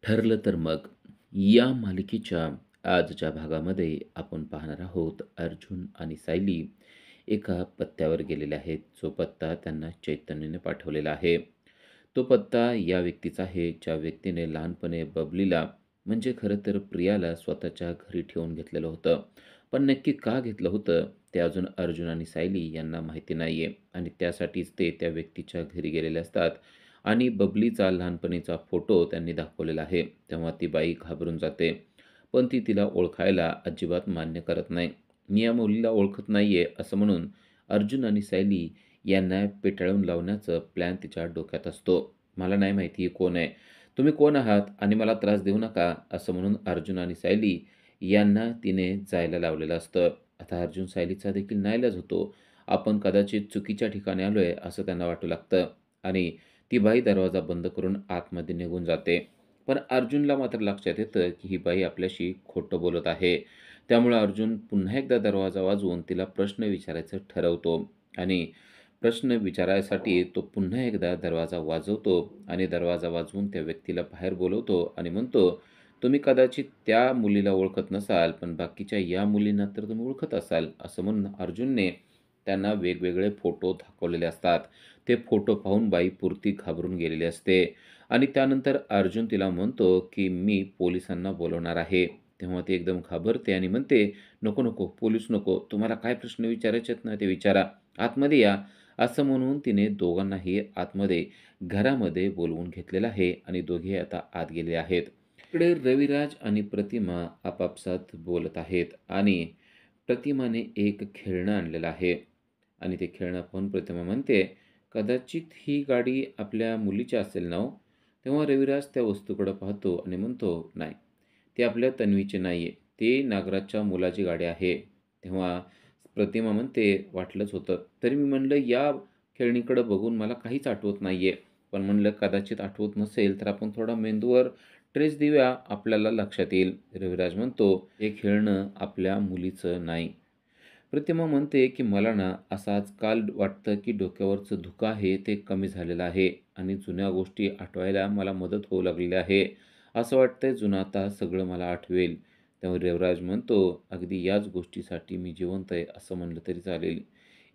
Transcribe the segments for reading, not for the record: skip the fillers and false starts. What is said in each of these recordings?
ठरलं तर मग या मालिकेच्या आजच्या भागामध्ये आपण पाहणार आहोत अर्जुन आणि सायली एका पत्त्यावर गेलेले आहेत. जो पत्ता त्यांना चैतन्यने पाठवलेला आहे. तो पत्ता या व्यक्तीचा आहे ज्या व्यक्तीने लहानपणे बबलीला म्हणजे खरं तर प्रियाला स्वतःच्या घरी ठेवून घेतलेलं होतं. पण नक्की का घेतलं होतं ते अजून अर्जुन आणि सायली यांना माहिती नाहीये आणि त्यासाठीच ते त्या व्यक्तीच्या घरी गेलेले असतात आणि बबलीचा लहानपणीचा फोटो त्यांनी दाखवलेला आहे. तेव्हा ती बाई घाबरून जाते. पण ती तिला ओळखायला अजिबात मान्य करत नाही. "मी या मुलीला ओळखत नाहीये" असं म्हणून अर्जुन आणि सायली यांना पेटाळून लावण्याचा प्लॅन तिच्या डोक्यात असतो. "मला नाही माहिती ही कोण आहे. तुम्ही कोण आहात आणि मला त्रास देऊ नका" असं म्हणून अर्जुन आणि सायली यांना तिने जायला लावलेलं असतं. आता अर्जुन सायलीचा देखील नाईलाज होतो. आपण कदाचित चुकीच्या ठिकाणी आलोय असं त्यांना वाटू लागतं आणि ती बाई दरवाजा बंद करून आतमध्ये निघून जाते. पण अर्जुनला मात्र लक्षात येतं, की ही बाई आपल्याशी खोटं बोलत आहे. त्यामुळे अर्जुन पुन्हा एकदा दरवाजा वाजवून तिला प्रश्न विचारायचं ठरवतो आणि प्रश्न विचारायसाठी तो पुन्हा एकदा दरवाजा वाजवतो आणि दरवाजा वाजवून त्या व्यक्तीला बाहेर बोलवतो आणि म्हणतो, "तुम्ही कदाचित त्या मुलीला ओळखत नसाल, पण बाकीच्या या मुलींना तर तुम्ही ओळखत असाल." असं म्हणून अर्जुनने त्यांना वेगवेगळे फोटो दाखवलेले असतात. ते फोटो पाहून बाई पुरती घाबरून गेलेली असते आणि त्यानंतर अर्जुन तिला म्हणतो, की "मी पोलिसांना बोलवणार आहे." तेव्हा ती एकदम घाबरते आणि म्हणते, "नको, नको, पोलीस नको. तुम्हाला काय प्रश्न विचारायचे आहेत ना, ते विचारा. आतमध्ये या." असं म्हणून तिने दोघांनाही आतमध्ये घरामध्ये बोलवून घेतलेलं आहे आणि दोघे आता आत गेले आहेत. इकडे रविराज आणि प्रतिमा आपापसात बोलत आहेत आणि प्रतिमाने एक खेळणं आणलेलं आहे आणि ते खेळणं पाहून प्रतिमा म्हणते, "कदाचित ही गाडी आपल्या मुलीची असेल ना हो?" तेव्हा रविराज त्या वस्तूकडे पाहतो आणि म्हणतो, "नाही, ती आपल्या तन्वीची नाहीये. ती नागराजच्या मुलाची गाडी आहे." तेव्हा प्रतिमा म्हणते, "वाटलंच होतं. तरी मी म्हणलं या खेळणीकडे बघून मला काहीच आठवत नाहीये. पण म्हणलं कदाचित आठवत नसेल तर आपण थोडा मेंदूवर ट्रेस देऊया, आपल्याला लक्षात येईल." रविराज म्हणतो, "हे खेळणं आपल्या मुलीचं नाही." प्रतिमा म्हणते, की "मला ना असं आजकाल वाटतं, की डोक्यावरचं धुकं आहे ते कमी झालेलं आहे आणि जुन्या गोष्टी आठवायला मला मदत होऊ लागलेली आहे. असं वाटतंय जुनं आता सगळं मला आठवेल." तेव्हा देवराज म्हणतो, "अगदी याच गोष्टीसाठी मी जिवंत आहे असं म्हणलं तरी चालेल.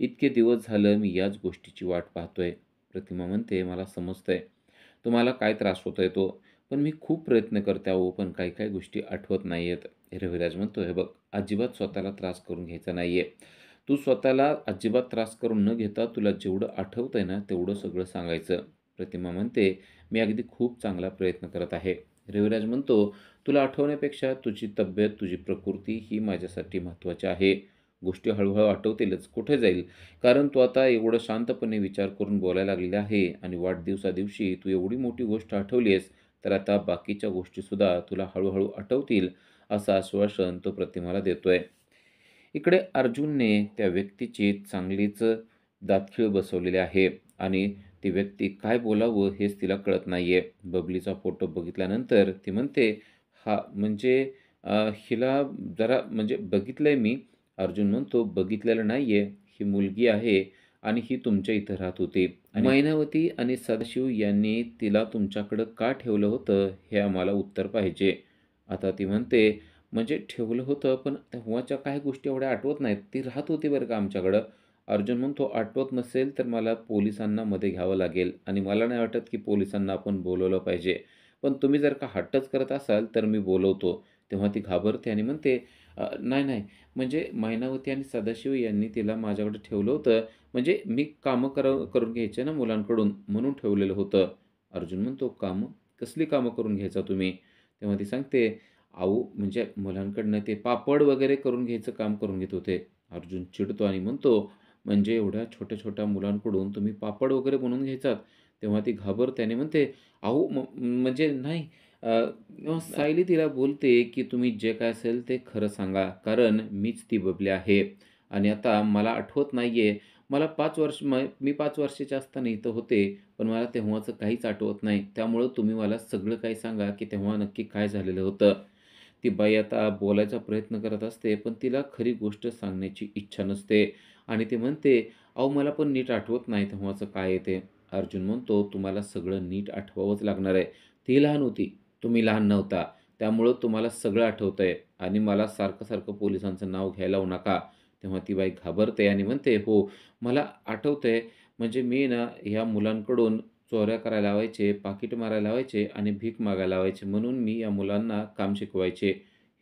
इतके दिवस झालं मी याच गोष्टीची वाट पाहतोय." प्रतिमा म्हणते, "मला समजतंय तुम्हाला काय त्रास होतोय तो. पण मी खूप प्रयत्न करते अहो, पण काही-काही गोष्टी आठवत नाहीयेत." रविराज म्हणतो, "हे बघ, अजिबात स्वतःला त्रास करून घ्यायचा नाहीये. तू स्वतःला अजिबात त्रास करून न घेता तुला जेवढं आठवतंय ना, तेवढं सगळं सांगायचं." प्रतिमा म्हणते, "मी अगदी खूप चांगला प्रयत्न करत आहे." रविराज म्हणतो, "तुला आठवण्यापेक्षा तुझी तब्येत, तुझी प्रकृती ही माझ्यासाठी महत्त्वाची आहे. गोष्टी हळू आठवतीलच, कुठे जाईल? कारण तू आता एवढं शांतपणे विचार करून बोलायला लागलेली आहे आणि वाढदिवसादिवशी तू एवढी मोठी गोष्ट आठवली आहेस, तर आता बाकीच्या गोष्टीसुद्धा तुला हळू आठवतील." असं आश्वासन तो प्रतिमाला देतोय. इकडे अर्जुनने त्या व्यक्तीची चांगलीच दातखीळ बसवलेली आहे आणि ती व्यक्ती काय बोलावं हेच तिला कळत नाहीये. बबलीचा फोटो बघितल्यानंतर ती म्हणते, "हा म्हणजे हिला जरा म्हणजे बघितलंय मी." अर्जुन म्हणतो, "बघितलेलं नाहीये. ही मुलगी आहे आणि ही तुमच्या इथं राहत होती आणि मैनावती आणि सदाशिव यांनी तिला तुमच्याकडं का ठेवलं होतं, हे आम्हाला उत्तर पाहिजे." आता ती म्हणते, "म्हणजे ठेवलं होतं, पण तेव्हाच्या काही गोष्टी एवढ्या आठवत नाहीत. ती राहत होती बरं का आमच्याकडं." अर्जुन म्हणतो, "आठवत नसेल तर मला पोलिसांना मध्ये घ्यावं लागेल आणि मला नाही वाटत की पोलिसांना आपण बोलवलं पाहिजे. पण तुम्ही जर का हट्टच करत असाल तर मी बोलवतो." तेव्हा ती घाबरते आणि म्हणते, नाही, नाही, म्हणजे मैनावती आणि सदाशिव यांनी तिला माझ्याकडे ठेवलं होतं. म्हणजे मी कामं करून घ्यायचे ना मुलांकडून, म्हणून ठेवलेलं होतं." अर्जुन म्हणतो, "कामं? कसली कामं करून घ्यायचा तुम्ही?" तेव्हा ती सांगते, "अहो, म्हणजे मुलांकडनं ते पापड वगैरे करून घ्यायचं काम करून घेत होते." अर्जुन चिडतो आणि म्हणतो, "म्हणजे एवढ्या छोट्या-छोट्या मुलांकडून तुम्ही पापड वगैरे बनवून घ्यायचात?" तेव्हा ती घाबरते आणि म्हणते, "अहो, म्हणजे नाही." तेव्हा सायली तिला बोलते, की "तुम्ही जे काय असेल ते खरं सांगा, कारण मीच ती बबली आहे आणि आता मला आठवत नाहीये. मला 5 वर्ष मी 5 वर्षाचे असताना इथं होते, पण मला तेव्हाचं काहीच आठवत नाही. त्यामुळं तुम्ही मला सगळं काही सांगा, की तेव्हा नक्की काय झालेलं होतं." ती बाई आता बोलायचा प्रयत्न करत असते, पण तिला खरी गोष्ट सांगण्याची इच्छा नसते आणि ती म्हणते, "अहो, मला पण नीट आठवत नाही तेव्हाचं काय आहे ते." अर्जुन म्हणतो, "तुम्हाला सगळं नीट आठवावंच लागणार आहे. ती लहान होती. तुम्ही लहान नव्हता. त्यामुळं तुम्हाला सगळं आठवतंय आणि मला सारखं-सारखं पोलिसांचं नाव घ्यायला लावू नका." तेव्हा ती बाई घाबरते आणि म्हणते, "हो, मला आठवतंय. म्हणजे मी ना ह्या मुलांकडून चोऱ्या करायला लावायचे, पाकीट मारायला लावायचे आणि भीक मागायला लावायचे. म्हणून मी या मुलांना काम शिकवायचे."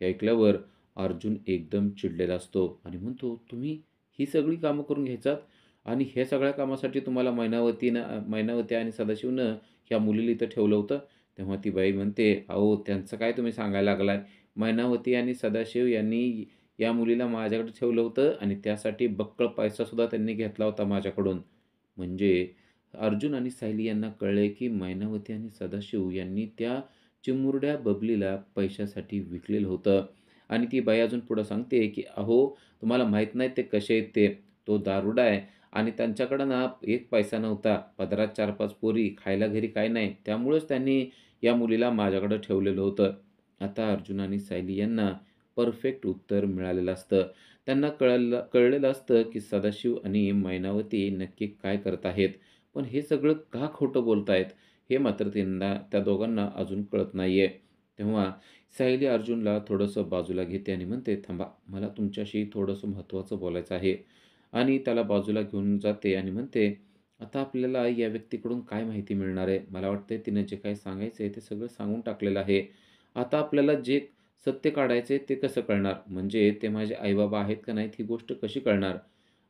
हे ऐकल्यावर अर्जुन एकदम चिडलेला असतो आणि म्हणतो, "तुम्ही ही सगळी कामं करून घ्यायचात आणि ह्या सगळ्या कामासाठी तुम्हाला मैनावती आणि सदाशिवनं ह्या मुलीला इथं ठेवलं होतं?" तेव्हा ती बाई म्हणते, "अहो, त्यांचं काय तुम्ही सांगायला लागलाय? मैनावती आणि सदाशिव यांनी या मुलीला माझ्याकडे ठेवलं होतं आणि त्यासाठी बक्कळ पैसासुद्धा त्यांनी घेतला होता माझ्याकडून." म्हणजे अर्जुन आणि सायली यांना कळले, की मैनावती आणि सदाशिव यांनी त्या चिमुरड्या बबलीला पैशासाठी विकलेलं होतं. आणि ती बाई अजून पुढं सांगते, की "अहो, तुम्हाला माहीत नाही ते कसे आहेत ते. तो दारुडा आहे आणि त्यांच्याकडं ना एक पैसा नव्हता. पदरात 4-5 पोरी, खायला घरी काही नाही. त्यामुळंच त्यांनी या मुलीला माझ्याकडं ठेवलेलं होतं." आता अर्जुन आणि सायली यांना परफेक्ट उत्तर मिळालेलं असतं. त्यांना कळलेलं असतं, की सदाशिव आणि मैनावती नक्की काय करत आहेत. पण हे सगळं का खोटं बोलतायत, हे मात्र त्या दोघांना अजून कळत नाहीये. तेव्हा सायली अर्जुनला थोडंसं बाजूला घेते आणि म्हणते, "थांबा, मला तुमच्याशी थोडंसं महत्त्वाचं बोलायचं आहे." आणि त्याला बाजूला घेऊन जाते आणि म्हणते, "आता आपल्याला या व्यक्तीकडून काय माहिती मिळणार आहे? मला वाटतंय तिनं जे काही सांगायचं आहे ते सगळं सांगून टाकलेलं आहे. आता आपल्याला जे सत्य काढायचं ते कसं कळणार? म्हणजे ते माझे आई आहेत का नाहीत ही गोष्ट कशी कळणार?"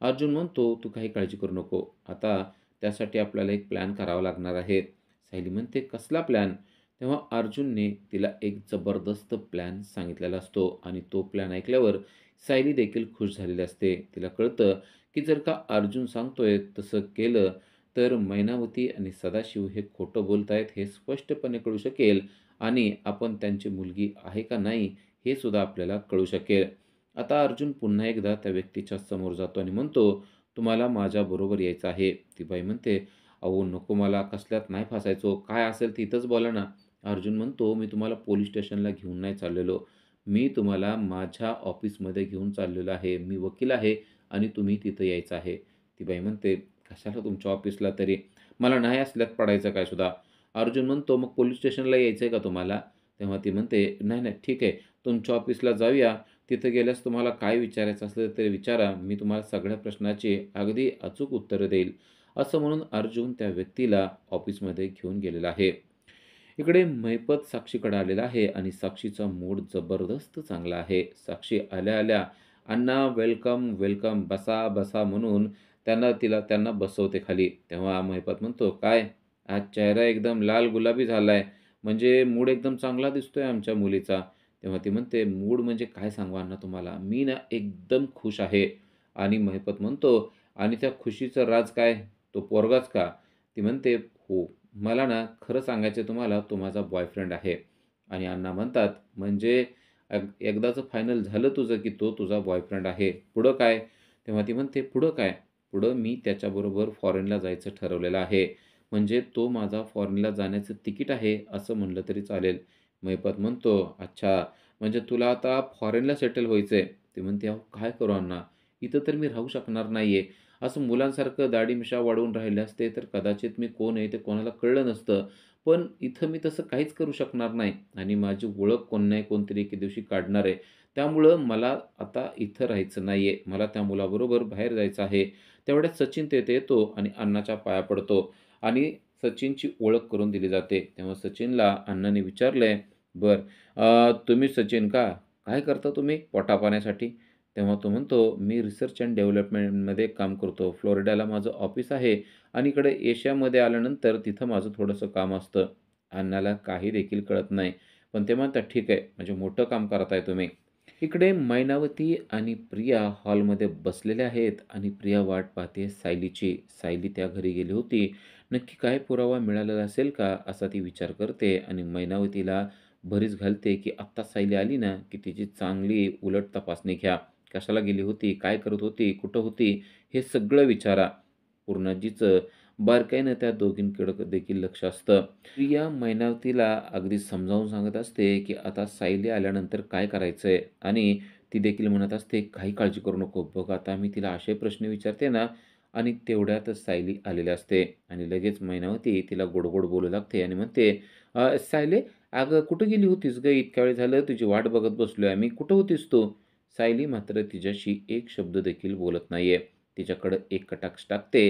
अर्जुन म्हणतो, "तू काही काळजी करू नको. आता त्यासाठी आपल्याला एक प्लॅन करावा लागणार आहे." सायली म्हणते, "कसला प्लॅन?" तेव्हा अर्जुनने तिला एक जबरदस्त प्लॅन सांगितलेला असतो आणि तो प्लॅन ऐकल्यावर सायली देखील खुश झालेली असते. तिला कळतं, की जर का अर्जुन सांगतोय तसं केलं, तर मैनावती आणि सदाशिव हे खोटं बोलतायत हे स्पष्टपणे कळू शकेल आणि आपण त्यांची मुलगी आहे का नाही हे सुद्धा आपल्याला कळू शकेल. आता अर्जुन पुन्हा एकदा त्या व्यक्तीच्या समोर जातो आणि म्हणतो, "तुम्हाला माझ्याबरोबर यायचं आहे." ती बाई म्हणते, "अहो नको मला कसल्यात नाही फसायचो. काय असेल ते इथंच बोला ना." अर्जुन म्हणतो, "मी तुम्हाला पोलिस स्टेशनला घेऊन नाही चाललेलो. मी तुम्हाला माझ्या ऑफिसमध्ये घेऊन चाललेलो आहे. मी वकील आहे आणि तुम्ही तिथं यायचं आहे." ती बाई म्हणते, "कशाला तुमच्या ऑफिसला तरी? मला नाही असल्यात पडायचं काय सुद्धा." अर्जुन म्हणतो, "मग पोलिस स्टेशनला यायचंय का तुम्हाला?" तेव्हा ती म्हणते, "नाही, नाही, ठीक आहे. तुमच्या ऑफिसला जाऊया. तिथं गेल्यास तुम्हाला काय विचारायचं असलं ते विचारा. मी तुम्हाला सगळ्या प्रश्नाची अगदी अचूक उत्तरं देईल." असं म्हणून अर्जुन त्या व्यक्तीला ऑफिसमध्ये घेऊन गेलेला आहे. इकडे महिपत साक्षीकडे आलेला आहे आणि साक्षीचा मूड जबरदस्त चांगला आहे. साक्षी आल्या-आल्या, "अण्णा वेलकम, वेलकम. बसा, बसा." म्हणून त्यांना बसवते खाली. तेव्हा महिपत म्हणतो, "काय? आज चेहरा एकदम लाल गुलाबी झालाय. म्हणजे मूड एकदम चांगला दिसतोय आमच्या मुलीचा." तेव्हा ती म्हणते, "मूड म्हणजे काय सांगू अण्णा तुम्हाला? मी ना एकदम खुश आहे." आणि महिपत म्हणतो, "आणि त्या खुशीचं राज काय? तो पोरगाच का?" ती म्हणते, "हो." मला ना खरं सांगायचं आहे तुम्हाला, तो माझा बॉयफ्रेंड आहे. आणि अण्णा म्हणतात, "म्हणजे एकदाचं फायनल झालं तुझं, की तो तुझा बॉयफ्रेंड आहे. पुढं काय?" तेव्हा ती म्हणते, "पुढं काय? पुढं मी त्याच्याबरोबर फॉरेनला जायचं ठरवलेलं आहे. म्हणजे तो माझा फॉरेनला जाण्याचं तिकीट आहे, असं म्हणलं तरी चालेल." महिपत म्हणतो, "अच्छा, म्हणजे तुला आता फॉरेनला सेटल व्हायचंय." ती म्हणते, "अहो काय करू अण्णा? इथं तर मी राहू शकणार नाहीये. असं मुलांसारखं दाढी-मिशा वाढवून राहिले असते, तर कदाचित मी कोण आहे ते कोणाला कळलं नसतं. पण इथं मी तसं काहीच करू शकणार नाही आणि माझी ओळख कोण नाही कोणतरी एके दिवशी काढणार आहे. त्यामुळं मला आता इथं राहायचं नाहीये. मला त्या मुलाबरोबर बाहेर जायचं आहे." तेवढ्यात सचिन तिथे येतो आणि अण्णाच्या पाया पडतो आणि सचिनची ओळख करून दिली जाते. तेव्हा सचिनला अण्णांनी विचारलंय, तुम्ही सचिन का? काय करता तुम्ही पोटापाण्यासाठी?" तेव्हा तो म्हणतो, "मी रिसर्च अँड डेव्हलपमेंटमध्ये काम करतो. फ्लोरिडाला माझं ऑफिस आहे आणि इकडे एशियामध्ये आल्यानंतर तिथं माझं थोडंसं काम असतं." अण्णाला काही देखील कळत नाही. पण ते म्हणतात, "ठीक आहे, म्हणजे मोठं काम करताय तुम्ही." इकडे मैनावती आणि प्रिया हॉलमध्ये बसलेल्या आहेत आणि प्रिया वाट पाहते सायलीची. सायली त्या घरी गेली होती. नक्की काय पुरावा मिळालेला असेल का, असा ती विचार करते आणि मैनावतीला भरीस घालते, की आत्ता सायली आली ना, की तिची चांगली उलट तपासणी घ्या. कशाला गेली होती? काय करत होती? कुठं होती? हे सगळं विचारा. पूर्णाजीचं बारकाईनं त्या दोघींकडं देखील लक्ष असतं. प्रिया मैनावतीला अगदी समजावून सांगत असते, की आता सायली आल्यानंतर काय करायचंय आणि ती देखील म्हणत असते, "काही काळजी करू नको. बघ आता मी तिला असे प्रश्न विचारते ना." आणि तेवढ्यातच सायली आलेली असते आणि लगेच मैनावती तिला गोड-गोड बोलू लागते आणि म्हणते, "सायले, "अगं कुठं गेली होतीस गं? इतक्या वेळ झालं तुझी वाट बघत बसलोय आम्ही. कुठं होतीस तू?" सायली मात्र तिच्याशी एक शब्द देखील बोलत नाहीये. तिच्याकडं एक कटाक्ष टाकते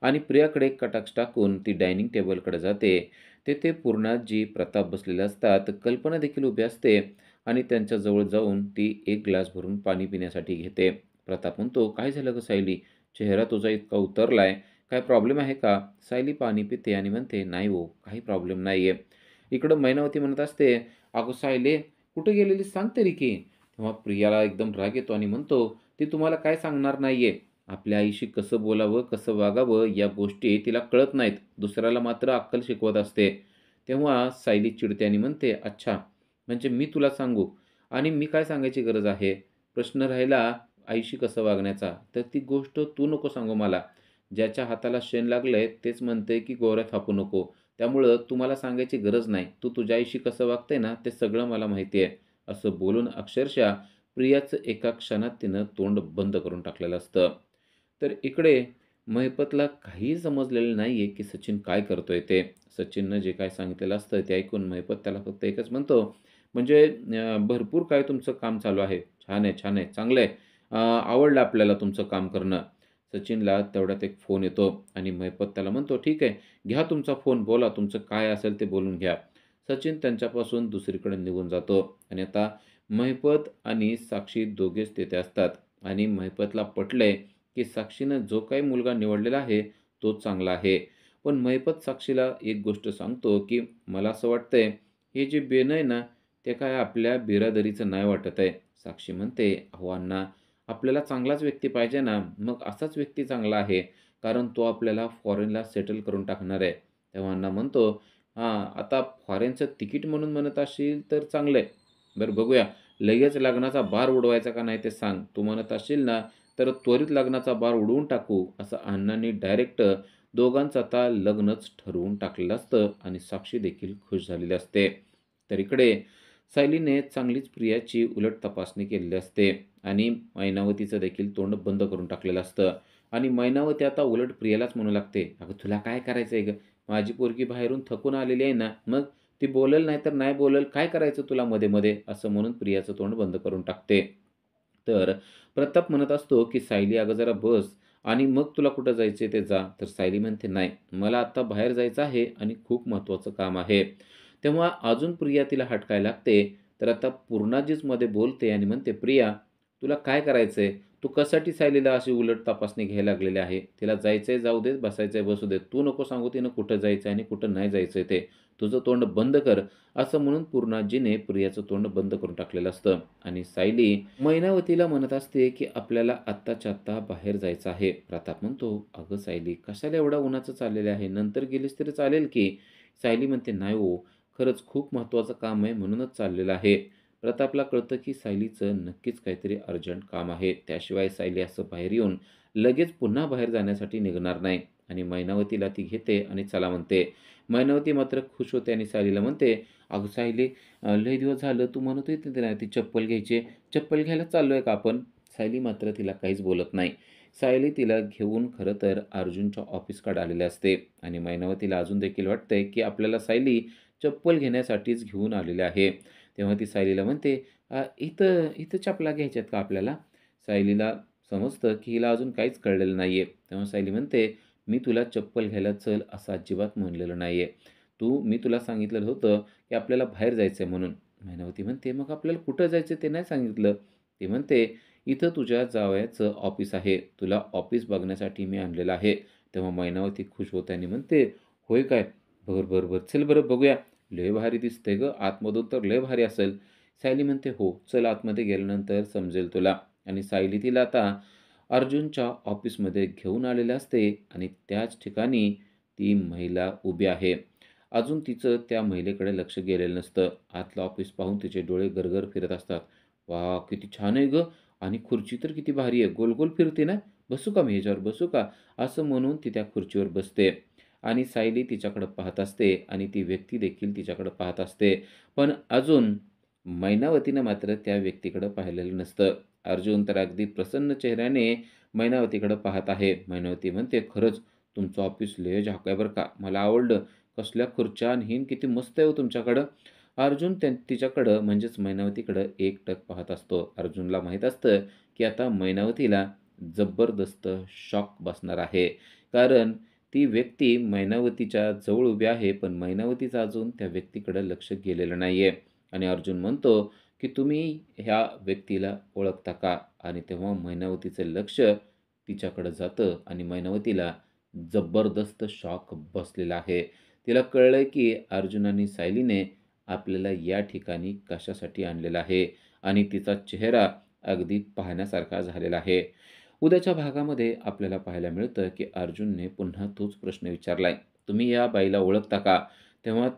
आणि प्रियाकडे एक कटाक्ष टाकून ती डायनिंग टेबलकडे जाते. तेथे पूर्णाजी, प्रताप बसलेले असतात. कल्पना देखील उभी असते आणि त्यांच्याजवळ जाऊन ती एक ग्लास भरून पाणी पिण्यासाठी घेते. प्रताप म्हणतो, "काय झालं गं सायली? चेहरा तुझा इतका उतरलाय. काय प्रॉब्लेम आहे का?" सायली पाणी पिते आणि म्हणते, "नाही हो, काही प्रॉब्लेम नाहीये." इकडं मैनावती म्हणत असते, "अगं सायले, कुठे गेलेलीस सांग तरी की?" तेव्हा प्रियाला एकदम राग येतो आणि म्हणतो, "ती तुम्हाला काय सांगणार नाहीये. आपल्या आईशी कसं बोलावं, कसं वागावं या गोष्टी तिला कळत नाहीत. दुसऱ्याला मात्र अक्कल शिकवत असते." तेव्हा सायली चिडते आणि म्हणते, "अच्छा, म्हणजे मी तुला सांगू आणि मी काय सांगायची गरज आहे? प्रश्न राहिला आईशी कसं वागण्याचा, तर ती गोष्ट तू नको सांगू मला. ज्याच्या हाताला शेण लागलंय तेच म्हणतंय की गोवऱ्या थापू नको. त्यामुळं तू मला सांगायची गरज नाही. तू तुझ्या आईशी कसं वागते ना, ते सगळं मला माहिती आहे." असं बोलून अक्षरशः प्रियाचं एका क्षणात तिनं तोंड बंद करून टाकलेलं असतं. तर इकडे महिपतला काहीही समजलेलं नाहीये, की सचिन काय करतोय ते. सचिननं जे काही सांगितलेलं असतं ते ऐकून महिपत त्याला फक्त एकच म्हणतो, "म्हणजे भरपूर काय तुमचं काम चालू आहे. छान आहे, छान आहे, चांगलं आहे. आवडलं आपल्याला तुमचं काम करणं." सचिनला तेवढ्यात एक फोन येतो आणि महिपत त्याला म्हणतो, "ठीक आहे, घ्या तुमचा फोन, बोला तुमचं काय असेल ते बोलून घ्या." सचिन त्यांच्यापासून दुसरीकडे निघून जातो आणि आता महिपत आणि साक्षी दोघेच तिथे असतात आणि महिपतला पटलंय, की साक्षीनं जो काही मुलगा निवडलेला आहे, तोच चांगला आहे. पण महिपत साक्षीला एक गोष्ट सांगतो, की "मला असं वाटतंय, हे जे बेनं आहे ना, ते काय आपल्या बिरादरीचं नाही वाटत आहे." साक्षी म्हणते, "अहो अण्णा, आपल्याला चांगलाच व्यक्ती पाहिजे ना. मग असाच व्यक्ती चांगला आहे, कारण तो आपल्याला फॉरेनला सेटल करून टाकणार आहे." तेव्हा अण्णा म्हणतो, "हां, आता फॉरेनचं तिकीट म्हणून म्हणत असशील तर चांगलं आहे. बरं बघूया, लगेच लग्नाचा बार उडवायचा का नाही ते सांग. तू म्हणत असशील ना, तर त्वरित लग्नाचा बार उडवून टाकू." असं अण्णांनी डायरेक्ट दोघांचं आता लग्नच ठरवून टाकलेलं असतं आणि साक्षी देखील खुश झालेली असते. तर इकडे सायलीने चांगलीच प्रियाची उलट तपासणी केलेली असते आणि मैनावतीचं देखील तोंड बंद करून टाकलेलं असतं आणि मैनावती आता उलट प्रियालाच म्हणू लागते, "अगं तुला काय करायचंय गं? माझी पोरगी बाहेरून थकून आलेली आहे ना, मग ती बोलेल नाही तर नाही बोलेल, काय करायचं तुला मध्ये-मध्ये?" असं म्हणून प्रियाचं तोंड बंद करून टाकते. तर प्रताप म्हणत असतो, की "सायली अगं जरा बस आणि मग तुला कुठं जायचंय ते जा." तर सायली म्हणते, "नाही, मला आत्ता बाहेर जायचं आहे आणि खूप महत्त्वाचं काम आहे." तेव्हा अजून प्रिया तिला हटकायला लागते. तर आता पूर्णाजीच मध्ये बोलते आणि म्हणते, "प्रिया, तुला काय करायचंय? तू कशासाठी सायलीला अशी उलट तपासणी घ्यायला लागलेली आहे? तिला जायचंय जाऊ देत, बसायचंय बसू देत. तू नको सांगू तिनं कुठं जायचंय आणि कुठं नाही जायचंय ते. तुझं तोंड बंद कर." असं म्हणून पूर्णाजीने प्रियाचं तोंड बंद करून टाकलेलं असतं आणि सायली मैनावतीला म्हणत असते, की "आपल्याला आत्ताच्या आत्ता बाहेर जायचं आहे." प्रताप म्हणतो, "अगं सायली, कशाला एवढ्या उन्हाचं चाललेलं आहे? नंतर गेलीस तरी चालेल की." सायली म्हणते, "नाही हो, खरंच खूप महत्त्वाचं काम आहे म्हणूनच चाललेलं आहे." प्रतापला कळतं, की सायलीचं नक्कीच काहीतरी अर्जंट काम आहे. त्याशिवाय सायली असं बाहेर येऊन लगेच पुन्हा बाहेर जाण्यासाठी निघणार नाही आणि मैनावतीला ती घेते आणि चला म्हणते. मैनावती मात्र खुश होते आणि सायलीला म्हणते, "अगं सायली, लय दिवस झालं तू म्हणत होती ना ती चप्पल घ्यायची. चप्पल घ्यायला चाललोय का आपण?" सायली मात्र तिला काहीच बोलत नाही. सायली तिला घेऊन खरं तर अर्जुनच्या ऑफिसकडे आलेले असते आणि मैनावतीला अजून देखील वाटतंय, की आपल्याला सायली चप्पल घेण्यासाठीच घेऊन आलेली आहे. तेव्हा ती सायलीला म्हणते, इथं इथं चपला घ्यायच्यात का आपल्याला?" सायलीला समजतं, की हिला अजून काहीच कळलेलं नाहीये. तेव्हा सायली म्हणते, "मी तुला चप्पल घ्यायला चल असं अजिबात म्हणलेलं नाहीये. मी तुला सांगितलेलं होतं, की आपल्याला बाहेर जायचंय म्हणून." मैनावती म्हणते, "मग आपल्याला कुठं जायचं ते नाही सांगितलं." ती म्हणते, "इथं तुझ्या जावयाचं ऑफिस आहे. तुला ऑफिस बघण्यासाठी मी आणलेलं आहे." तेव्हा मैनावती खुश होते आणि म्हणते, "होय काय? बरं, बरं, बरं. चल बरं बघूया. लय भारी दिसतंय गं. आतमधून तर लय भारी असेल." सायली म्हणते, "हो, चल आतमध्ये गेल्यानंतर समजेल तुला." आणि सायली तिला आता अर्जुनच्या ऑफिसमध्ये घेऊन आलेले असते आणि त्याच ठिकाणी ती महिला उभी आहे. अजून तिचं त्या महिलेकडे लक्ष गेलेलं नसतं. आतलं ऑफिस पाहून तिचे डोळे गरगर फिरत असतात. "वाह! किती छान आहे गं आणि खुर्ची तर किती भारी आहे. गोल-गोल फिरते ना? बसू का मी ह्याच्यावर बसू का?" असं म्हणून ती त्या खुर्चीवर बसते आणि सायली तिच्याकडे पाहत असते आणि ती व्यक्ती देखील तिच्याकडे पाहत असते. पण अजून मैनावतीनं मात्र त्या व्यक्तीकडे पाहिलेलं नसतं. अर्जुन तर अगदी प्रसन्न चेहऱ्याने मैनावतीकडे पाहत आहे. मैनावती म्हणते, "खरंच तुमचं ऑफिस लय झाक आहे बरं का. मला आवडलं. कसल्या खुर्च्या आणि किती मस्त आहे हो तुमच्याकडं." अर्जुन तिच्याकडं म्हणजेच मैनावतीकडं एकटक पाहत असतो. अर्जुनला माहीत असतं, की आता मैनावतीला जबरदस्त शॉक बसणार आहे. कारण ती व्यक्ती मैनावतीच्या जवळ उभी आहे, पण मैनावतीचं अजून त्या व्यक्तीकडे लक्ष गेलेलं नाहीये. आणि अर्जुन म्हणतो, की "तुम्ही ह्या व्यक्तीला ओळखता का?" आणि तेव्हा मैनावतीचं लक्ष तिच्याकडे जातं आणि मैनावतीला जबरदस्त शॉक बसलेला आहे. तिला कळलंय, की अर्जुन आणि सायलीने आपल्याला या ठिकाणी कशासाठी आणलेलं आहे आणि तिचा चेहरा अगदी पाहण्यासारखा झालेला आहे. उद्याच्या भागामध्ये आपल्याला पाहायला मिळतं, की अर्जुनने पुन्हा तोच प्रश्न विचारलाय, "तुम्ही या बाईला ओळखता का?" तेव्हा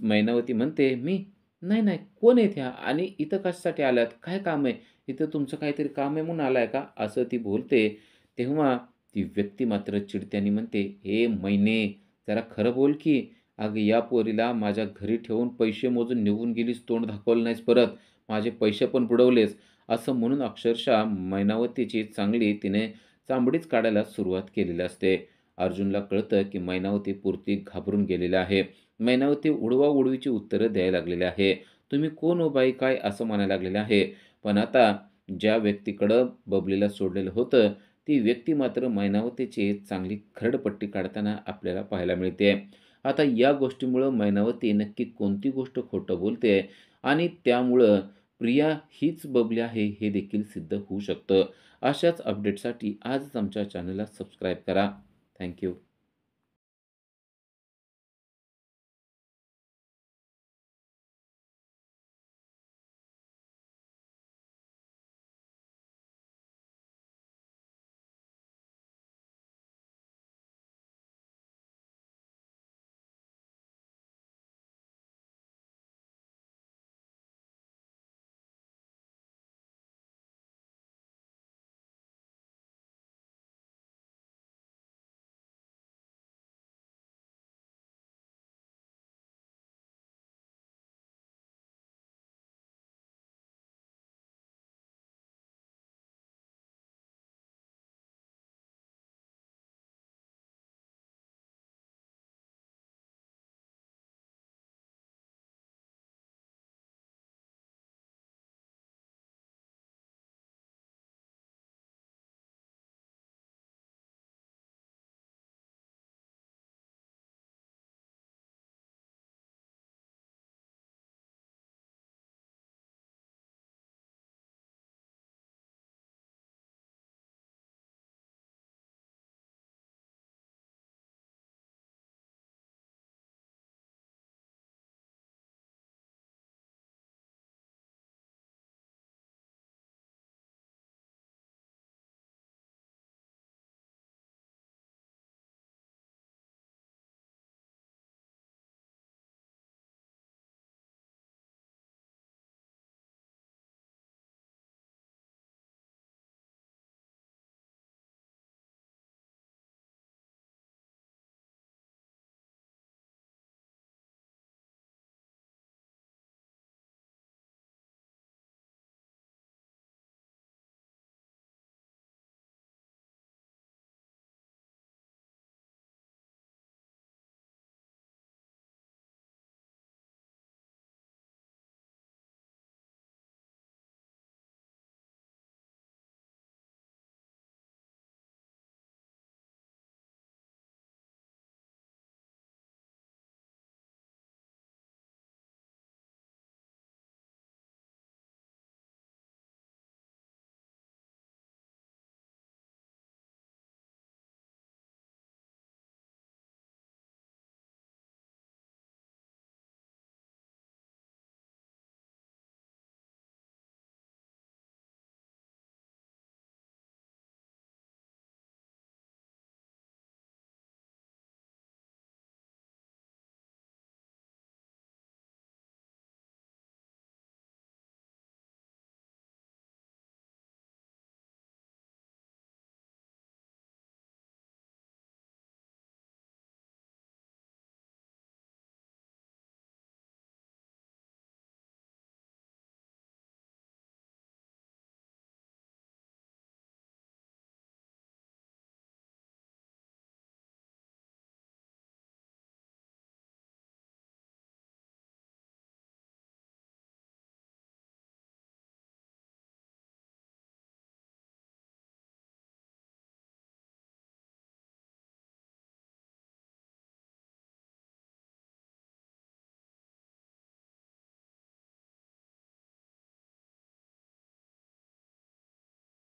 मैनावती म्हणते, "मी? नाही, नाही. कोण आहेत ह्या? आणि इथं कशासाठी आल्यात? काय काम आहे? इथं तुमचं काहीतरी काम आहे म्हणून आलाय का?" असं ती बोलते. तेव्हा ती व्यक्ती मात्र चिडते म्हणते, "ए मैने, जरा खरं बोल की. अगं या पोरीला माझ्या घरी ठेवून पैसे मोजून निघून गेलीस, तोंड दाखवलं नाहीस परत. माझे पैसे पण बुडवलेस." असं म्हणून अक्षरशः मैनावतीची चांगली तिने चांबडीच काढायला सुरुवात केलेली असते. अर्जुनला कळतं, की मैनावती पुरती घाबरून गेलेली आहे. मैनावती उडवाउडवीची उत्तरं द्यायला लागलेली आहे. "तुम्ही कोण हो बाई? काय?" असं म्हणायला लागलेले आहे. पण आता ज्या व्यक्तीकडं बबलीला सोडलेलं होतं, ती व्यक्ती मात्र मैनावतीची चांगली खरडपट्टी काढताना आपल्याला पाहायला मिळते. आता या गोष्टीमुळं मैनावती नक्की कोणती गोष्ट खोटं बोलते आणि त्यामुळं प्रिया हीच बबली आहे हे देखील सिद्ध होऊ शकतं. अशाच अपडेटसाठी आजच आमच्या चॅनलला सबस्क्राईब करा. थँक